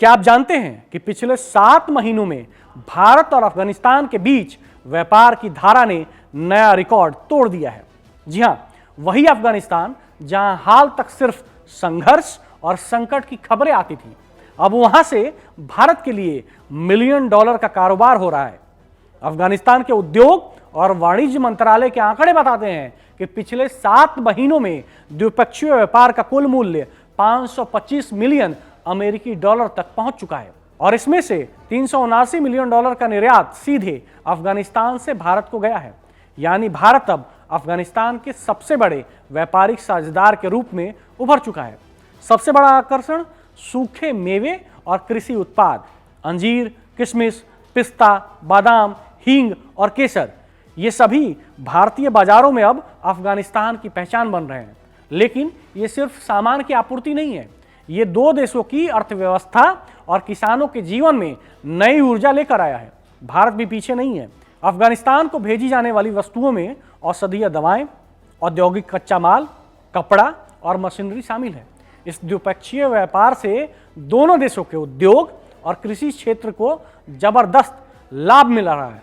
क्या आप जानते हैं कि पिछले 7 महीनों में भारत और अफगानिस्तान के बीच व्यापार की धारा ने नया रिकॉर्ड तोड़ दिया है। जी हां, वही अफगानिस्तान जहां हाल तक सिर्फ संघर्ष और संकट की खबरें आती थी, अब वहां से भारत के लिए $मिलियन का कारोबार हो रहा है। अफगानिस्तान के उद्योग और वाणिज्य मंत्रालय के आंकड़े बताते हैं कि पिछले 7 महीनों में द्विपक्षीय व्यापार का कुल मूल्य 525 मिलियन अमेरिकी डॉलर तक पहुंच चुका है और इसमें से $379 मिलियन का निर्यात सीधे अफगानिस्तान से भारत को गया है। यानी भारत अब अफगानिस्तान के सबसे बड़े व्यापारिक साझेदार के रूप में उभर चुका है। सबसे बड़ा आकर्षण सूखे मेवे और कृषि उत्पाद, अंजीर, किशमिश, पिस्ता, बादाम, हींग और केसर, ये सभी भारतीय बाजारों में अब अफगानिस्तान की पहचान बन रहे हैं। लेकिन ये सिर्फ सामान की आपूर्ति नहीं है, ये दो देशों की अर्थव्यवस्था और किसानों के जीवन में नई ऊर्जा लेकर आया है। भारत भी पीछे नहीं है। अफगानिस्तान को भेजी जाने वाली वस्तुओं में औषधीय दवाएं, औद्योगिक कच्चा माल, कपड़ा और मशीनरी शामिल है। इस द्विपक्षीय व्यापार से दोनों देशों के उद्योग और कृषि क्षेत्र को जबरदस्त लाभ मिल रहा है।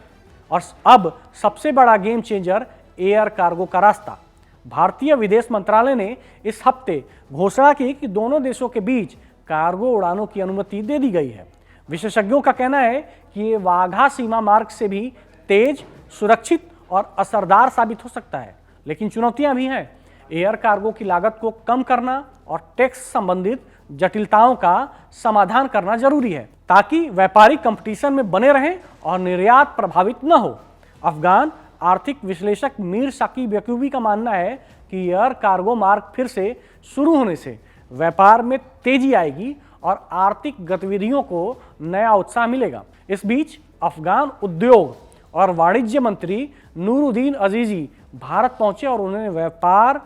और अब सबसे बड़ा गेम चेंजर एयर कार्गो का रास्ता। भारतीय विदेश मंत्रालय ने इस हफ्ते घोषणा की कि दोनों देशों के बीच कार्गो उड़ानों की अनुमति दे दी गई है। विशेषज्ञों का कहना है कि ये वाघा सीमा मार्ग से भी तेज, सुरक्षित और असरदार साबित हो सकता है। लेकिन चुनौतियां भी हैं। एयर कार्गो की लागत को कम करना और टैक्स संबंधित जटिलताओं का समाधान करना जरूरी है ताकि व्यापारिक कंपटीशन में बने रहें और निर्यात प्रभावित न हो। अफगान आर्थिक विश्लेषक मीर शाकिब यकूबी का मानना है कि एयर कार्गो मार्ग फिर से शुरू होने से व्यापार में तेजी आएगी और आर्थिक गतिविधियों को नया उत्साह मिलेगा। इस बीच अफगान उद्योग और वाणिज्य मंत्री नूरुद्दीन अजीजी भारत पहुंचे और उन्होंने व्यापार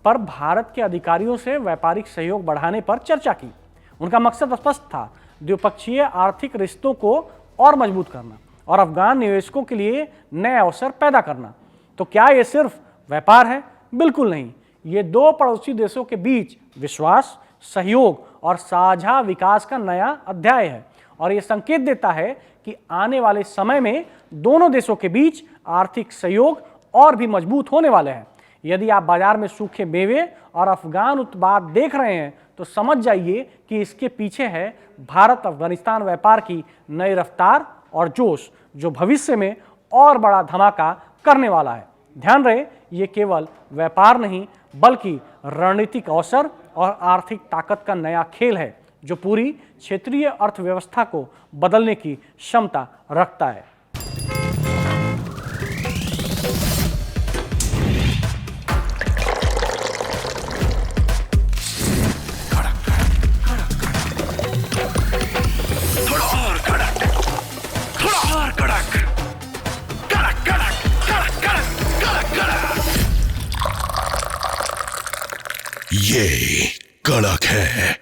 पर भारत के अधिकारियों से व्यापारिक सहयोग बढ़ाने पर चर्चा की। उनका मकसद स्पष्ट था, द्विपक्षीय आर्थिक रिश्तों को और मजबूत करना और अफगान निवेशकों के लिए नए अवसर पैदा करना। तो क्या ये सिर्फ व्यापार है? बिल्कुल नहीं। ये दो पड़ोसी देशों के बीच विश्वास, सहयोग और साझा विकास का नया अध्याय है और ये संकेत देता है कि आने वाले समय में दोनों देशों के बीच आर्थिक सहयोग और भी मजबूत होने वाले हैं। यदि आप बाजार में सूखे मेवे और अफगान उत्पाद देख रहे हैं तो समझ जाइए कि इसके पीछे है भारत अफगानिस्तान व्यापार की नई रफ्तार और जोश, जो भविष्य में और बड़ा धमाका करने वाला है। ध्यान रहे, ये केवल व्यापार नहीं बल्कि रणनीतिक अवसर और आर्थिक ताकत का नया खेल है जो पूरी क्षेत्रीय अर्थव्यवस्था को बदलने की क्षमता रखता है। ये कड़क है।